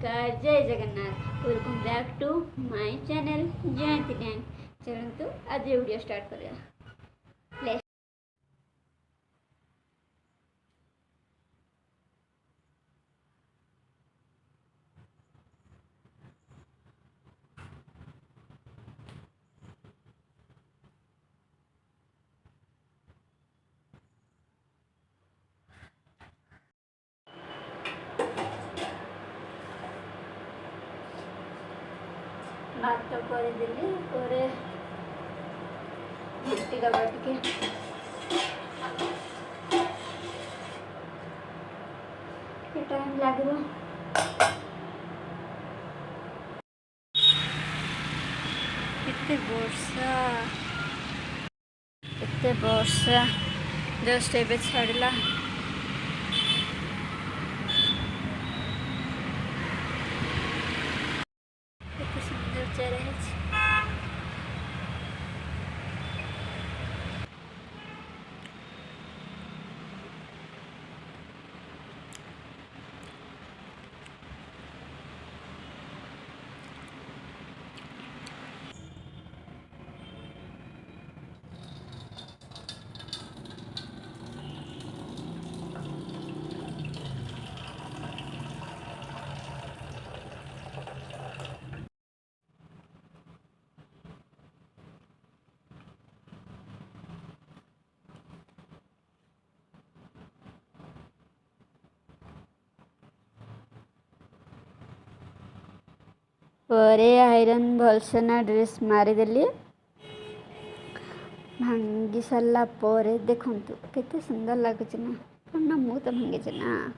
नमस्कार जय Jagannath welcome back to my channel Jayanti डैन। चलतु आज वीडियो स्टार्ट करिया। भात तो कर देली करे घंटी दबा टिके टाइम लागो। एते वर्षा जस्ट एबे छाड़ला। एते सुंदर चेहरा है। परे आयरन भलसेना ड्रेस मारिदेली भांगी सारा पर देखु केते सुंदर लगुच ना मु तो भांगी ना।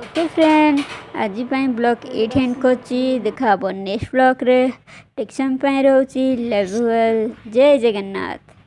ओके फ्रेंड आज ब्लॉग एट एंड करची देखा नेक्स्ट ब्लॉग रे टेक्शन रोची लव यू ऑल जय जगन्नाथ।